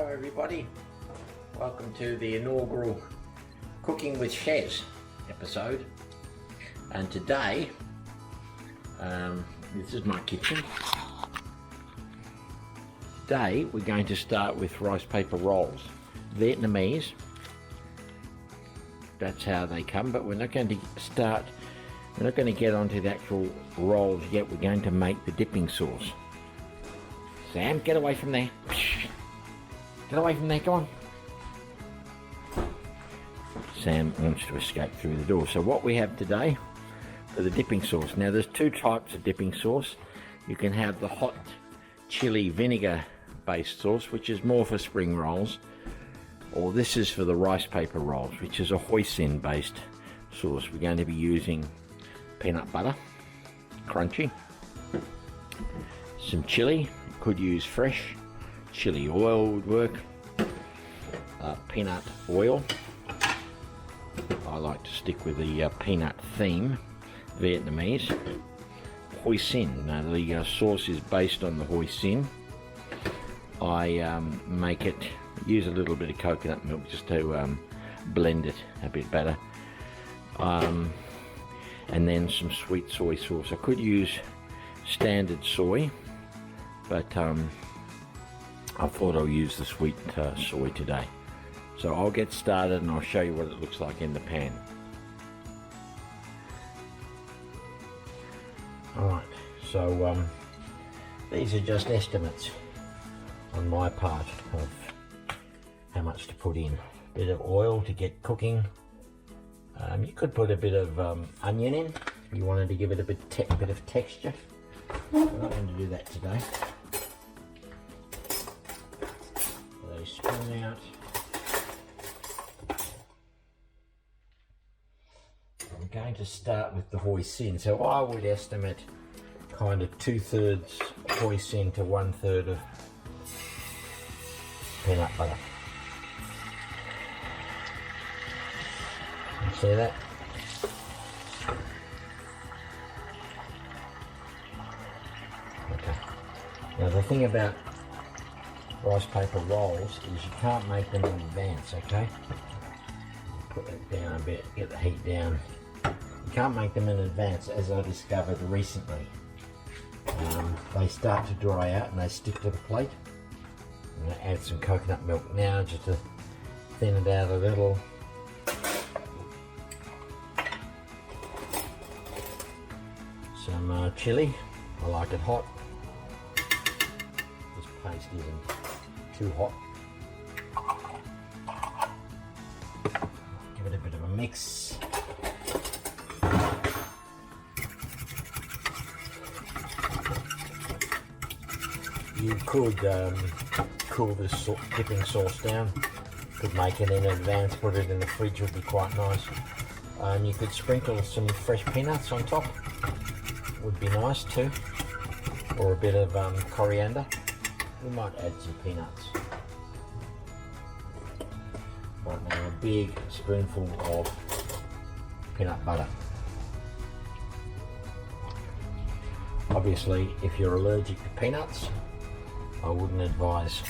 Hello everybody, welcome to the inaugural Cooking with Chez episode. And today, this is my kitchen. Today we're going to start with rice paper rolls, Vietnamese. That's how they come, but we're not going to get onto the actual rolls yet. We're going to make the dipping sauce. Sam, get away from there. Get away from there, go on. Sam wants to escape through the door. So what we have today for the dipping sauce. Now there's two types of dipping sauce. You can have the hot chili vinegar based sauce, which is more for spring rolls. Or this is for the rice paper rolls, which is a hoisin based sauce. We're going to be using peanut butter, crunchy, some chili, you could use fresh, chili oil would work, peanut oil. I like to stick with the peanut theme, Vietnamese. Hoisin, now the sauce is based on the hoisin. I make it, use a little bit of coconut milk just to blend it a bit better. And then some sweet soy sauce. I could use standard soy, but I thought I'll use the sweet soy today. So I'll get started and I'll show you what it looks like in the pan. Alright, so these are just estimates on my part of how much to put in. A bit of oil to get cooking. You could put a bit of onion in if you wanted to give it a bit of texture. I'm not going to do that today. So spoon out. I'm going to start with the hoisin. So I would estimate kind of 2/3 hoisin to 1/3 of peanut butter. You see that? Okay. Now the thing about rice paper rolls is you can't make them in advance, okay? Put that down a bit, get the heat down. You can't make them in advance, as I discovered recently. They start to dry out and they stick to the plate. I'm going to add some coconut milk now just to thin it out a little. Some chili, I like it hot. This paste isn't too hot. Give it a bit of a mix. You could cool this dipping sauce down. Could make it in advance, put it in the fridge, would be quite nice. You could sprinkle some fresh peanuts on top. Would be nice too, or a bit of coriander. We might add some peanuts. Right now, a big spoonful of peanut butter. Obviously, if you're allergic to peanuts, I wouldn't advise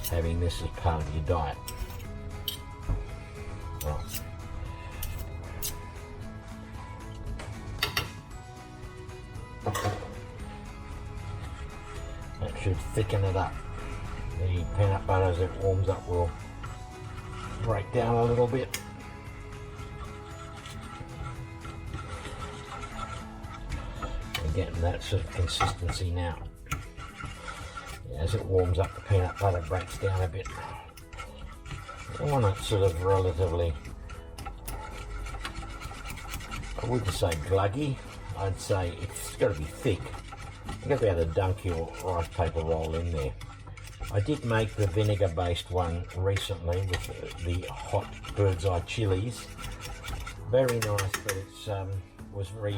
having this as part of your diet. Right. That should thicken it up. The peanut butter, as it warms up, will break down a little bit. We're getting that sort of consistency now. As it warms up, the peanut butter breaks down a bit. I want it sort of relatively, I wouldn't say gluggy, I'd say it's got to be thick. You've got to be able to dunk your rice paper roll in there. I did make the vinegar based one recently with the hot bird's eye chilies. Very nice, but it was very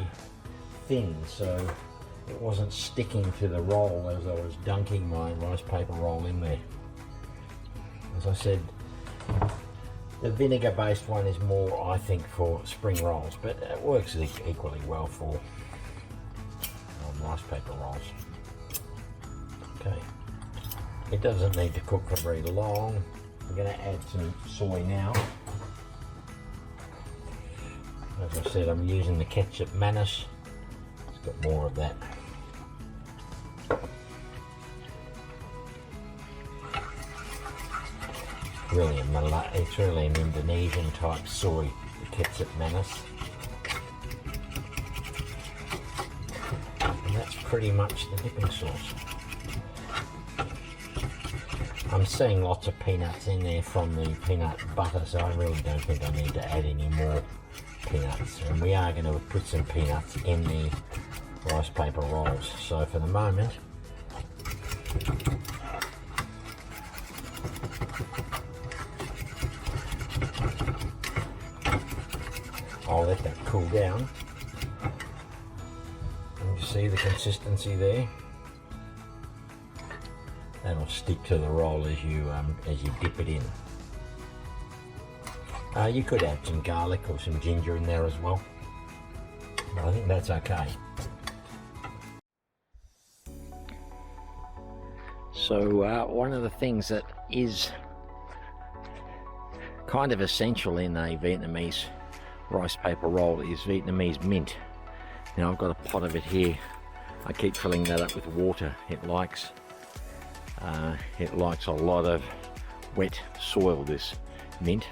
thin, so it wasn't sticking to the roll as I was dunking my rice paper roll in there. As I said, the vinegar based one is more, I think, for spring rolls, but it works equally well for rice paper rolls. Okay, It doesn't need to cook for very long. We're going to add some soy now. As I said, I'm using the ketchup mayonnaise. It's got more of that. It's really an Indonesian type soy, the ketchup mayonnaise. And that's pretty much the dipping sauce. I'm seeing lots of peanuts in there from the peanut butter, so I really don't think I need to add any more peanuts. And we are going to put some peanuts in the rice paper rolls. So for the moment, I'll let that cool down. And you see the consistency there? That'll stick to the roll as you dip it in. You could add some garlic or some ginger in there as well, but I think that's okay. So one of the things that is kind of essential in a Vietnamese rice paper roll is Vietnamese mint. Now I've got a pot of it here. I keep filling that up with water. It likes a lot of wet soil, this mint.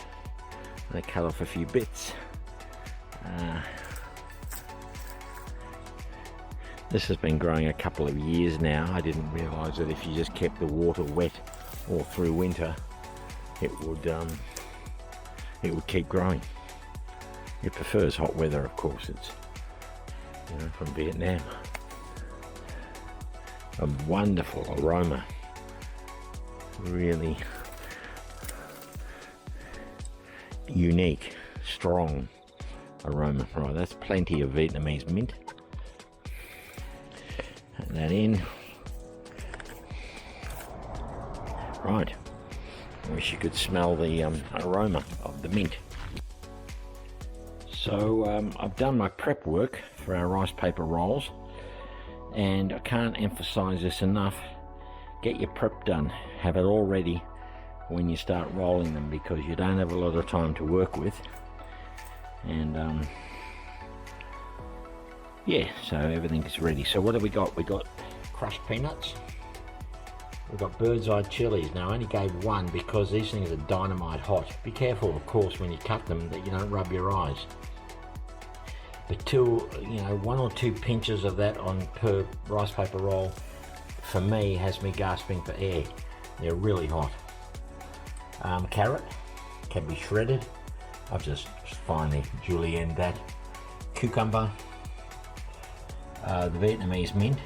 And I cut off a few bits. This has been growing a couple of years now. I didn't realise that if you just kept the water wet all through winter, it would keep growing. It prefers hot weather, of course. It's, you know, from Vietnam. A wonderful aroma. Really unique, strong aroma. Right, that's plenty of Vietnamese mint. Add that in. Right, I wish you could smell the aroma of the mint. So I've done my prep work for our rice paper rolls, and I can't emphasize this enough. Get your prep done. Have it all ready when you start rolling them, because you don't have a lot of time to work with. And yeah, so everything is ready. So what have we got? We got crushed peanuts. We've got bird's eye chilies. Now I only gave one because these things are dynamite hot. Be careful, of course, when you cut them that you don't rub your eyes. But one or two pinches of that on per rice paper roll, for me, has me gasping for air. They're really hot. Carrot can be shredded. I've just finely julienned that. Cucumber, the Vietnamese mint,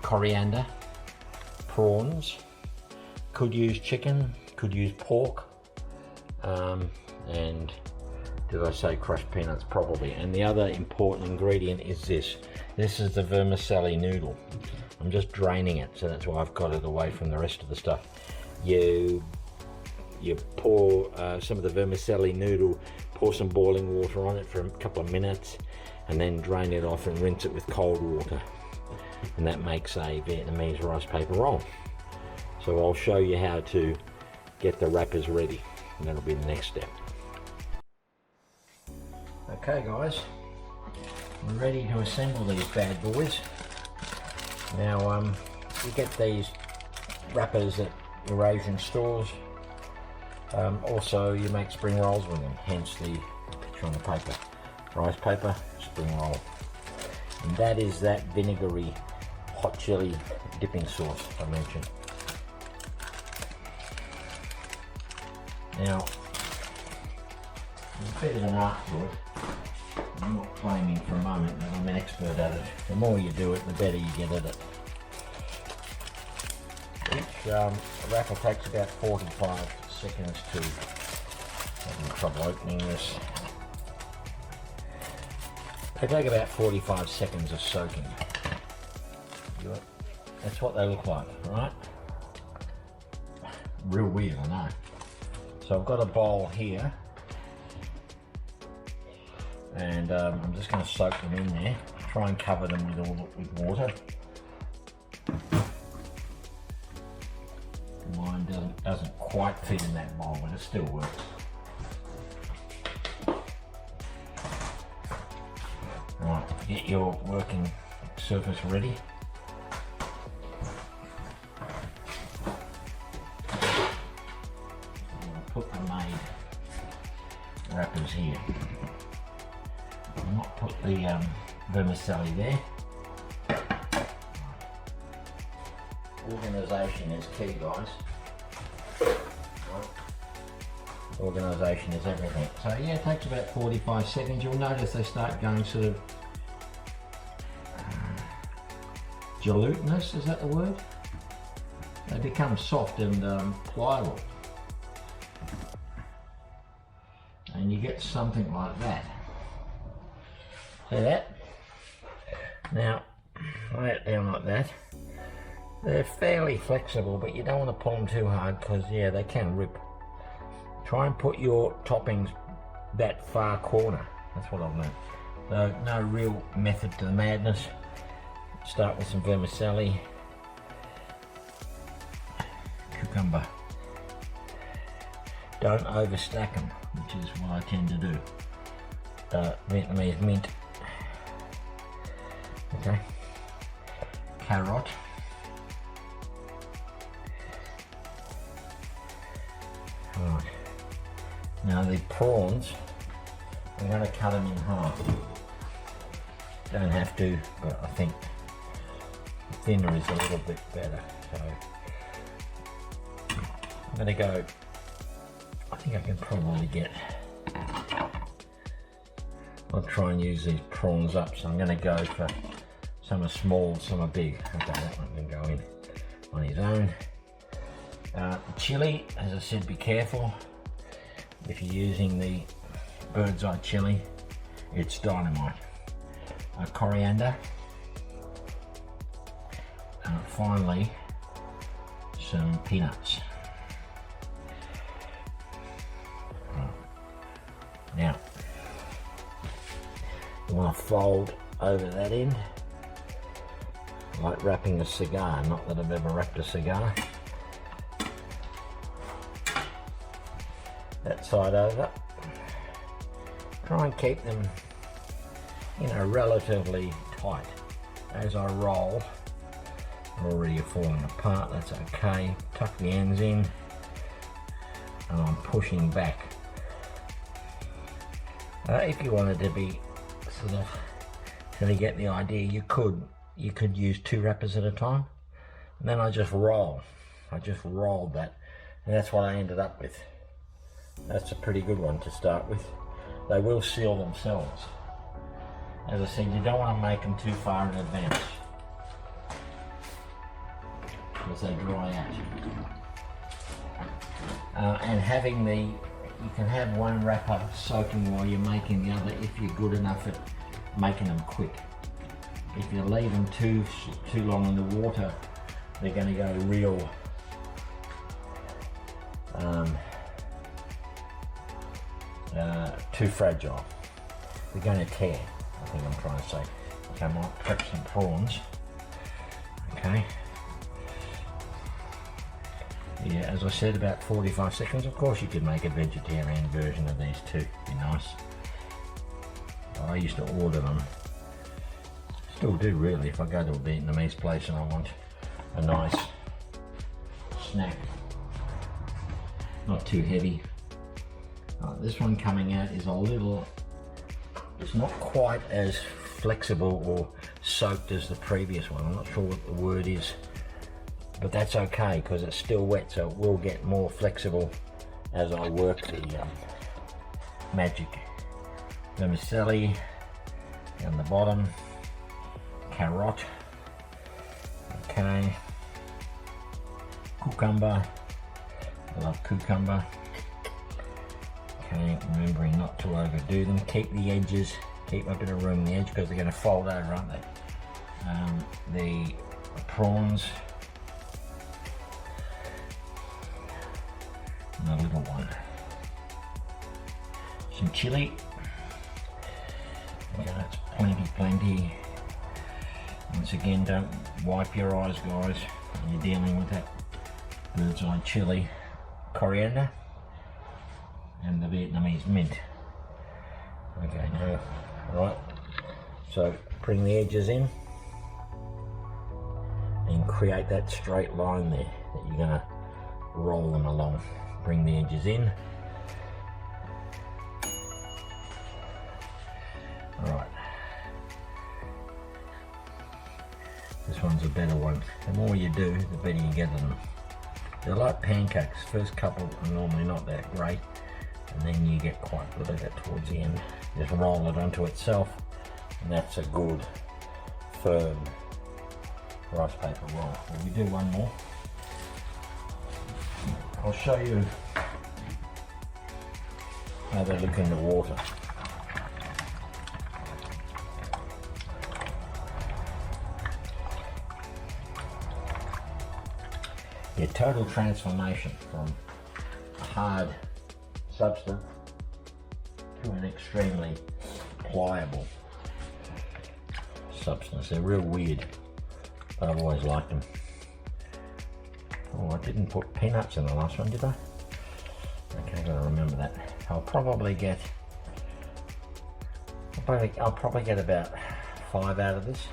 coriander, prawns. Could use chicken, could use pork, and did I say crushed peanuts? Probably. And the other important ingredient is this. This is the vermicelli noodle. I'm just draining it, so that's why I've got it away from the rest of the stuff. You pour some of the vermicelli noodle, pour some boiling water on it for a couple of minutes, and then drain it off and rinse it with cold water. And that makes a Vietnamese rice paper roll. So I'll show you how to get the wrappers ready, and that'll be the next step. Okay guys, we're ready to assemble these bad boys. Now you get these wrappers at Eurasian stores. Also you make spring rolls with them, hence the picture on the paper. Rice paper, spring roll. And that is that vinegary hot chili dipping sauce I mentioned. Now, there's a bit of an art to it. I'm not claiming for a moment that I'm an expert at it. The more you do it, the better you get at it. Each wrapper takes about 45 seconds to, having trouble opening this. They take about 45 seconds of soaking. That's what they look like, right? Real weird, I know. So I've got a bowl here, and I'm just going to soak them in there. Try and cover them with water. quite fit in that bowl, but it still works. Right, get your working surface ready. Put the made wrappers here. I'll not put the vermicelli there. Organisation is key, guys. Organisation is everything. So yeah, it takes about 45 seconds. You'll notice they start going sort of gelatinous, is that the word? They become soft and pliable. And you get something like that. See that? Now, lay it down like that. They're fairly flexible, but you don't want to pull them too hard because, yeah, they can rip. Try and put your toppings that far corner. That's what I've learned. So, no real method to the madness. Start with some vermicelli. Cucumber. Don't overstack them, which is what I tend to do. Vietnamese mint. Okay. Carrot. Right. Now the prawns, I'm going to cut them in half. Don't have to, but I think thinner is a little bit better. So I'm going to go, I think I can probably get, I'll try and use these prawns up, so I'm going to go for some are small, some are big. Okay, that one can go in on his own. Chili, as I said, be careful. If you're using the bird's eye chili, it's dynamite. Coriander. Finally, some peanuts. Now, you want to fold over that end, like wrapping a cigar. Not that I've ever wrapped a cigar. That side over. Try and keep them, you know, relatively tight. As I roll, already falling apart, that's okay. Tuck the ends in, and I'm pushing back. If you wanted to be sort of, to get the idea, you could use 2 wrappers at a time. And then I just roll. I just rolled that, and that's what I ended up with. That's a pretty good one to start with. They will seal themselves. As I said, you don't want to make them too far in advance, because they dry out. And having you can have one wrapper soaking while you're making the other if you're good enough at making them quick. If you leave them too long in the water, they're going to go real too fragile. They're going to tear, I think I'm trying to say. Okay, I might prep some prawns. Okay. Yeah, as I said, about 45 seconds. Of course you could make a vegetarian version of these too. Be nice. I used to order them. Still do really, if I go to a Vietnamese place and I want a nice snack. Not too heavy. This one coming out is a little, it's not quite as flexible or soaked as the previous one. I'm not sure what the word is, but that's okay because it's still wet, so it will get more flexible as I work the magic. Vermicelli down the bottom, carrot, okay, cucumber, I love cucumber. Okay, remembering not to overdo them. Keep the edges, keep a bit of room in the edge because they're going to fold over, aren't they? The prawns, and a little one. Some chili. Okay, that's plenty. Once again, don't wipe your eyes, guys, when you're dealing with that bird's eye chili. coriander and the Vietnamese mint. Okay, now, right, so bring the edges in and create that straight line there that you're going to roll them along. Bring the edges in. Alright, this one's a better one. The more you do, the better you get them. They're like pancakes. First couple are normally not that great, and then you get quite good at it towards the end. Just roll it onto itself, and that's a good, firm rice paper roll. Well, we do one more. I'll show you how they look in the water. A total transformation from a hard substance to an extremely pliable substance. They're real weird, but I've always liked them. Oh, I didn't put peanuts in the last one, did I? Okay, gotta remember that. I'll probably get about 5 out of this.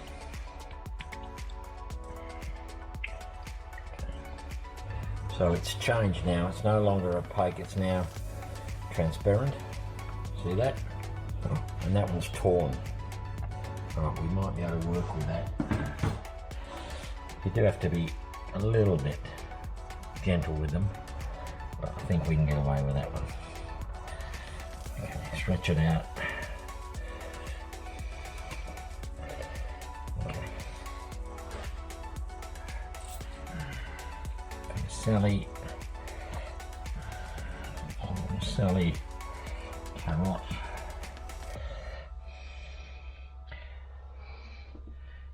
So it's changed now, it's no longer opaque, it's now transparent. See that? And that one's torn. Alright, we might be able to work with that. You do have to be a little bit gentle with them, but I think we can get away with that one. Okay, stretch it out. Sally carrot.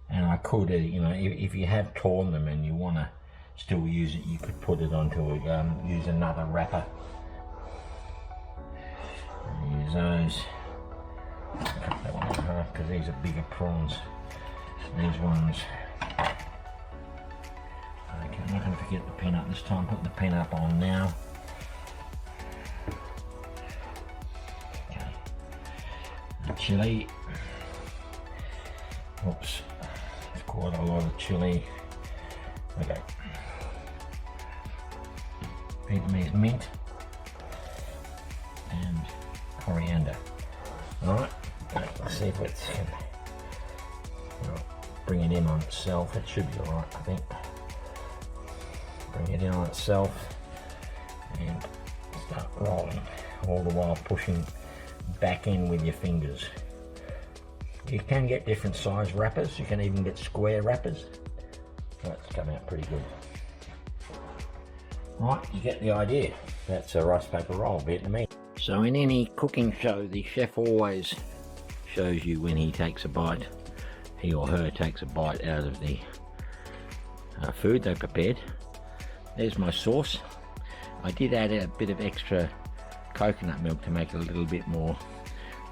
And I could, you know, if you have torn them and you want to still use it, you could put it onto use another wrapper. Use those. Cut that one in half because these are bigger prawns. These ones. Okay, I'm not going to forget the peanut this time. Put the peanut on now. Okay. The chili. Oops. It's quite a lot of chili. Okay. Vietnamese mint and coriander. Alright, let's see if it's bring it in on itself. It should be alright, I think. Bring it in on itself and start rolling, all the while pushing back in with your fingers. You can get different size wrappers, you can even get square wrappers. That's come out pretty good. Right, you get the idea. That's a rice paper roll, Vietnamese. So in any cooking show, the chef always shows you when he takes a bite, he or her takes a bite out of the food they prepared. There's my sauce. I did add a bit of extra coconut milk to make it a little bit more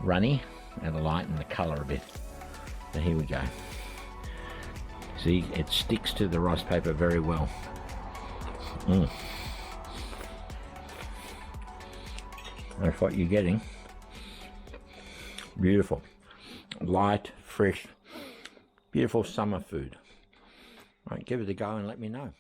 runny and lighten the colour a bit. So here we go. See, it sticks to the rice paper very well. That's what you're getting. Beautiful, light, fresh, beautiful summer food. Right, give it a go and let me know.